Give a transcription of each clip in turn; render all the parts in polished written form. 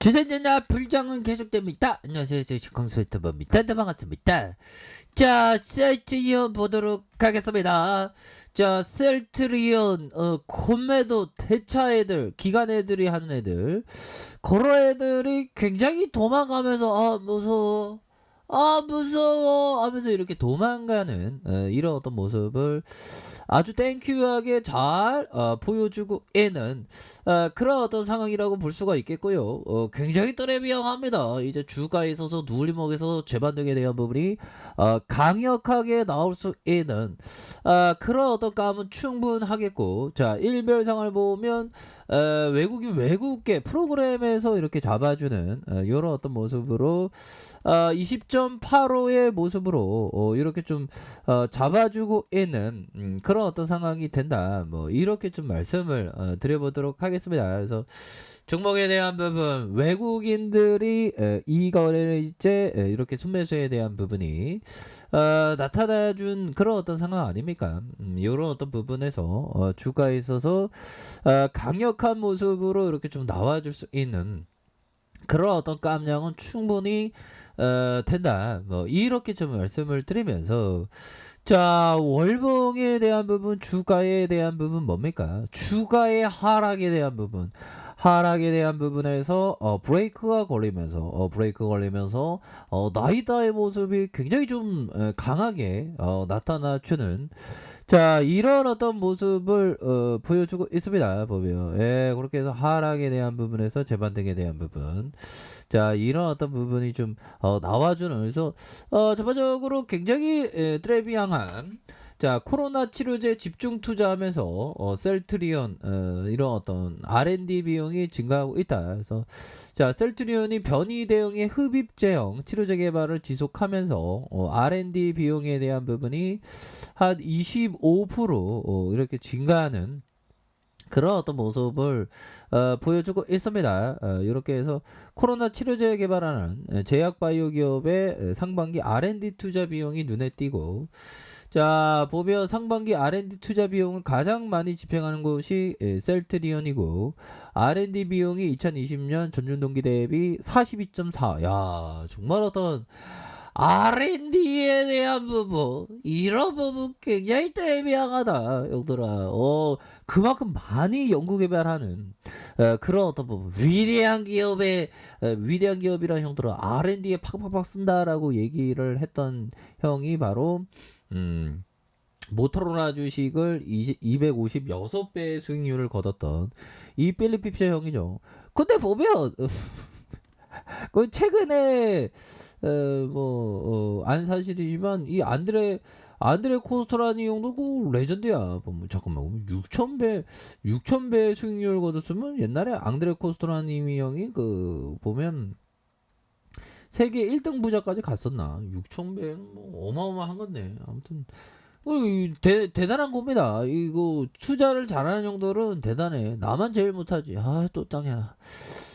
주선전자 불정은 계속됩니다. 안녕하세요. 저희 건수 유튜버입니다. 네, 반갑습니다. 자, 셀트리온 보도록 하겠습니다. 자, 셀트리온, 콤매도 대차 애들, 기관 애들이 하는 애들, 그런 애들이 굉장히 도망가면서, 무서워. 무서워 하면서 이렇게 도망가는 이런 어떤 모습을 아주 땡큐하게 잘 보여주고 있는 그런 어떤 상황이라고 볼 수가 있겠고요. 굉장히 뜨레비앙합니다. 이제 주가에 있어서 누리목에서 재반등에 대한 부분이 강력하게 나올 수 있는 그런 어떤 감은 충분하겠고, 자, 일별상을 보면 외국인 외국계 프로그램에서 이렇게 잡아주는 이런 어떤 모습으로 20.85의 모습으로 이렇게 좀 잡아주고 있는 그런 어떤 상황이 된다. 뭐 이렇게 좀 말씀을 드려보도록 하겠습니다. 그래서 종목에 대한 부분, 외국인들이 이 거래를 이제 이렇게 순매수에 대한 부분이 나타나준 그런 어떤 상황 아닙니까? 이런 어떤 부분에서 주가에 있어서 강력한 모습으로 이렇게 좀 나와줄 수 있는 그런 어떤 깜냥은 충분히 된다. 뭐 이렇게 좀 말씀을 드리면서, 자, 월봉에 대한 부분, 주가에 대한 부분 뭡니까? 주가의 하락에 대한 부분. 하락에 대한 부분에서 브레이크가 걸리면서 나이다의 모습이 굉장히 좀 강하게 나타나주는, 자, 이런 어떤 모습을 보여주고 있습니다. 보면, 예, 그렇게 해서 하락에 대한 부분에서 재반등에 대한 부분, 자, 이런 어떤 부분이 좀 나와주는, 그래서 전반적으로 굉장히 트랩이 향한, 자, 코로나 치료제 집중 투자하면서 셀트리온 이런 어떤 R&D 비용이 증가하고 있다. 그래서 자, 셀트리온이 변이 대응의 흡입제형 치료제 개발을 지속하면서 R&D 비용에 대한 부분이 한 25% 이렇게 증가하는 그런 어떤 모습을 보여주고 있습니다. 이렇게 해서 코로나 치료제 개발하는 제약바이오 기업의 상반기 R&D 투자 비용이 눈에 띄고, 자, 보면 상반기 R&D 투자 비용을 가장 많이 집행하는 곳이 셀트리온이고, R&D 비용이 2020년 전년 동기 대비 42.4. 야, 정말 어떤 R&D에 대한 부분, 이런 부분 굉장히 대비하다, 형들아. 그만큼 많이 연구 개발하는 그런 어떤 부분, 위대한 기업의 위대한 기업이란 형들아 R&D에 팍팍팍 쓴다라고 얘기를 했던 형이 바로 모토로라 주식을 256배의 수익률을 거뒀던 이 필리핍 셰 형이죠. 근데 보면 그 최근에 안 사실이지만 이 안드레 코스토라니 형도 그 레전드야. 보면 잠깐만, 6,000배 수익률 거뒀으면 옛날에 안드레 코스토라니 형이 그 보면 세계 1등 부자까지 갔었나? 6,000배는 뭐 어마어마한 건데. 아무튼 대단한 겁니다. 이거 투자를 잘하는 형들은 대단해. 나만 제일 못하지. 또 짱이야.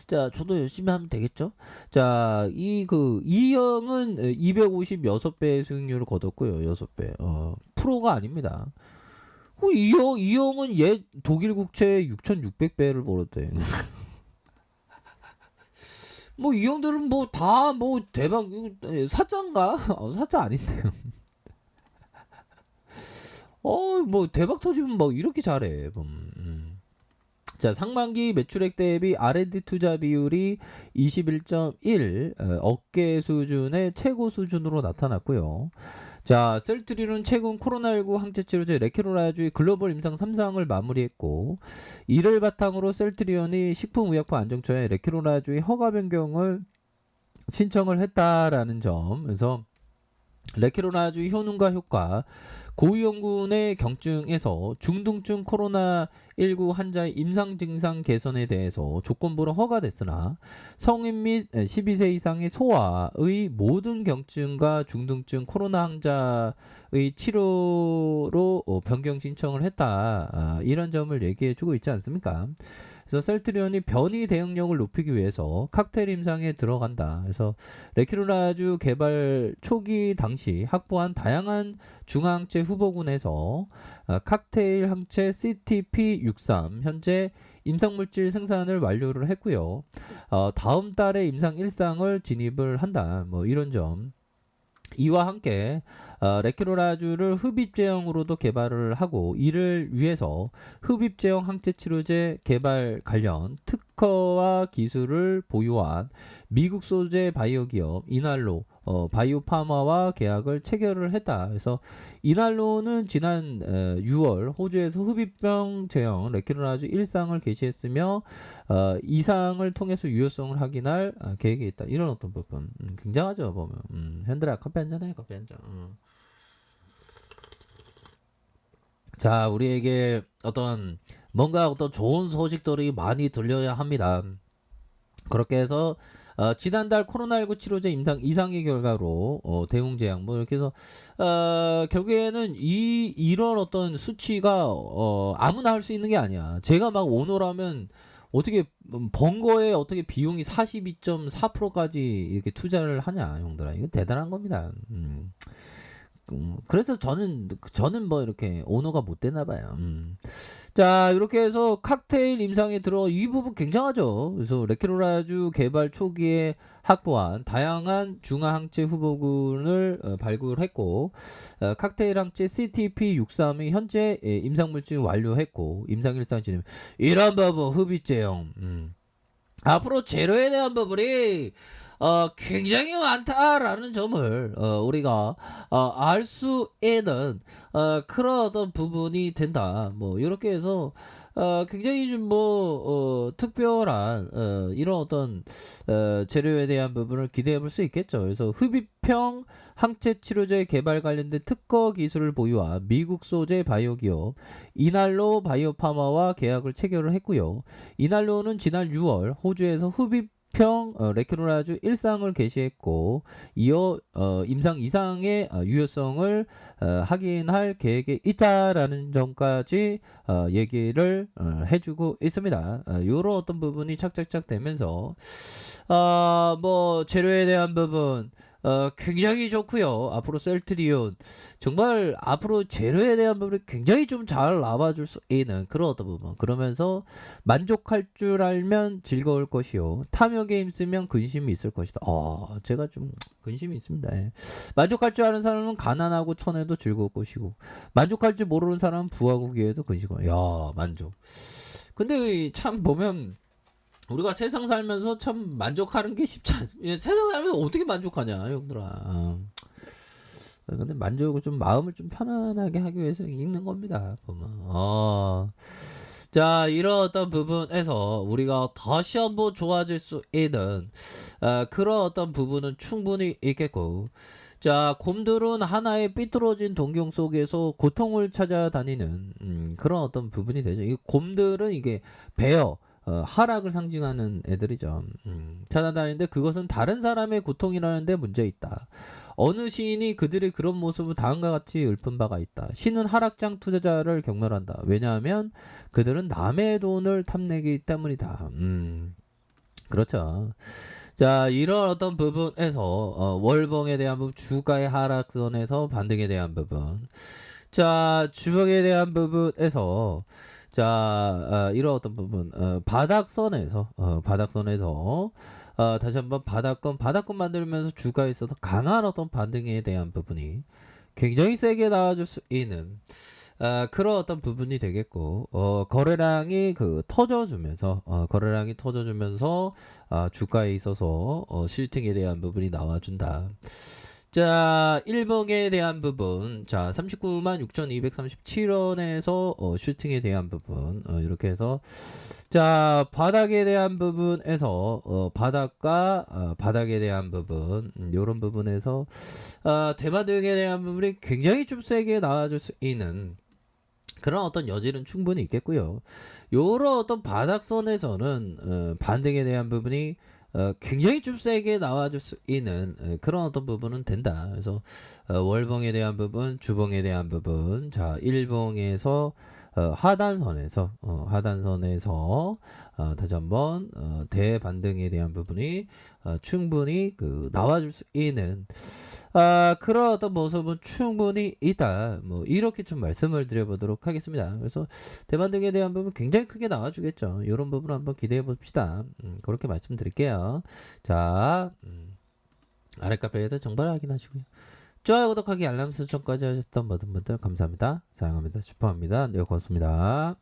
자, 저도 열심히 하면 되겠죠? 자, 이 형은 256배의 수익률을 거뒀고요. 6배. 프로가 아닙니다. 이 형은 독일 국채 6,600배를 벌었대. 뭐, 이 형들은 뭐, 다, 뭐, 대박, 사자인가? 사자 아닌데요. 뭐, 대박 터지면 뭐, 이렇게 잘해. 자, 상반기 매출액 대비 R&D 투자 비율이 21.1, 억계 수준의 최고 수준으로 나타났고요. 자, 셀트리온 최근 코로나19 항체치료제 레케로라주의 글로벌 임상 3상을 마무리했고, 이를 바탕으로 셀트리온이 식품의약품 안정처에 레케로라주의 허가 변경을 신청을 했다라는 점. 그래서 레케로나주의 효능과 효과, 고위험군의 경증에서 중등증 코로나19 환자의 임상 증상 개선에 대해서 조건부로 허가됐으나 성인 및 12세 이상의 소아의 모든 경증과 중등증 코로나 환자의 치료로 변경 신청을 했다. 이런 점을 얘기해주고 있지 않습니까? 그래서 셀트리온이 변이 대응력을 높이기 위해서 칵테일 임상에 들어간다. 그래서 레키로라주 개발 초기 당시 확보한 다양한 중화항체 후보군에서 칵테일 항체 CTP63 현재 임상물질 생산을 완료를 했고요. 다음 달에 임상 일상을 진입을 한다. 뭐 이런 점. 이와 함께 레큐로라주를 흡입제형으로도 개발을 하고 이를 위해서 흡입제형 항체치료제 개발 관련 특허와 기술을 보유한 미국 소재 바이오 기업 이날로 바이오파마와 계약을 체결을 했다. 그래서 이날로는 지난 6월 호주에서 흡입병 제형 레큐로라주 1상을 개시했으며 이상을 통해서 유효성을 확인할 계획이 있다. 이런 어떤 부분 굉장하죠. 보면 현들아 커피 한잔 해. 커피 한잔. 자, 우리에게 뭔가 어떤 좋은 소식들이 많이 들려야 합니다. 그렇게 해서 지난달 코로나19 치료제 임상 이상의 결과로 대웅제약 뭐 이렇게 해서 결국에는 이런 어떤 수치가 아무나 할 수 있는 게 아니야. 제가 막 오너라면 어떻게 번 거에 어떻게 비용이 42.4%까지 이렇게 투자를 하냐, 형들아. 이거 대단한 겁니다. 그래서 저는 뭐 이렇게 오너가 못 되나 봐요. 자, 이렇게 해서 칵테일 임상에 들어 이 부분 굉장하죠. 그래서 레큐로라주 개발 초기에 확보한 다양한 중화항체 후보군을 발굴했고 칵테일 항체 CTP63이 현재 임상물질 완료했고 임상일상 진행. 이런 부분 흡입제형. 앞으로 재료에 대한 부분이 굉장히 많다라는 점을 우리가 알 수 있는 그런 어떤 부분이 된다. 뭐 이렇게 해서 굉장히 좀 뭐 특별한 이런 어떤 재료에 대한 부분을 기대해 볼 수 있겠죠. 그래서 흡입형 항체 치료제 개발 관련된 특허 기술을 보유한 미국 소재 바이오 기업 이날로 바이오파마와 계약을 체결을 했고요. 이날로는 지난 6월 호주에서 흡입형 레큐로라주 1상을 개시했고 이어 임상 이상의 유효성을 확인할 계획에 있다라는 점까지 얘기를 해주고 있습니다. 이런 어떤 부분이 착착착 되면서 뭐 재료에 대한 부분 굉장히 좋고요. 앞으로 셀트리온 정말 앞으로 재료에 대한 부분이 굉장히 좀 잘 나와줄 수 있는 그런 어떤 부분. 그러면서 만족할 줄 알면 즐거울 것이요. 탐욕에 힘쓰면 근심이 있을 것이다. 제가 좀 근심이 있습니다. 예. 만족할 줄 아는 사람은 가난하고 천해도 즐거울 것이고 만족할 줄 모르는 사람은 부하고 귀해도 근심하고. 야, 만족. 근데 참 보면 우리가 세상 살면서 참 만족하는 게 쉽지 않습니다. 세상 살면서 어떻게 만족하냐, 형들아. 근데 만족을 좀 마음을 좀 편안하게 하기 위해서 읽는 겁니다. 보면. 자, 이런 어떤 부분에서 우리가 다시 한번 좋아질 수 있는 그런 어떤 부분은 충분히 있겠고. 자, 곰들은 하나의 삐뚤어진 동경 속에서 고통을 찾아다니는 그런 어떤 부분이 되죠. 이 곰들은 이게 베어 하락을 상징하는 애들이죠. 찾아다니는데 그것은 다른 사람의 고통이라는 데 문제 있다. 어느 시인이 그들의 그런 모습을 다음과 같이 읊은 바가 있다. 시는 하락장 투자자를 경멸한다. 왜냐하면 그들은 남의 돈을 탐내기 때문이다. 그렇죠. 자, 이런 어떤 부분에서 월봉에 대한 부분, 주가의 하락선에서 반등에 대한 부분. 자, 주봉에 대한 부분에서 이런 어떤 부분, 바닥선에서 다시 한번 바닥권 만들면서 주가에 있어서 강한 어떤 반등에 대한 부분이 굉장히 세게 나와줄 수 있는 그런 어떤 부분이 되겠고, 거래량이 터져주면서, 주가에 있어서, 슈팅에 대한 부분이 나와준다. 자, 1봉에 대한 부분. 자, 396,237원에서 슈팅에 대한 부분. 이렇게 해서 자, 바닥에 대한 부분에서 바닥과 바닥에 대한 부분. 요런 부분에서 대바등에 대한 부분이 굉장히 좀 세게 나와줄 수 있는 그런 어떤 여지는 충분히 있겠고요. 요런 어떤 바닥선에서는 반등에 대한 부분이 굉장히 좀 세게 나와줄 수 있는 그런 어떤 부분은 된다. 그래서 월봉에 대한 부분, 주봉에 대한 부분, 자, 일봉에서 하단선에서 다시 한번 대반등에 대한 부분이 충분히 나와줄 수 있는 그런 어떤 모습은 충분히 있다. 뭐 이렇게 좀 말씀을 드려보도록 하겠습니다. 그래서 대반등에 대한 부분 굉장히 크게 나와주겠죠. 이런 부분 한번 기대해 봅시다. 그렇게 말씀드릴게요. 자, 아래 카페에서 정보를 확인하시고요. 좋아요, 구독하기, 알람 설정까지 하셨던 모든 분들 감사합니다. 사랑합니다. 슈퍼합니다. 네, 고맙습니다.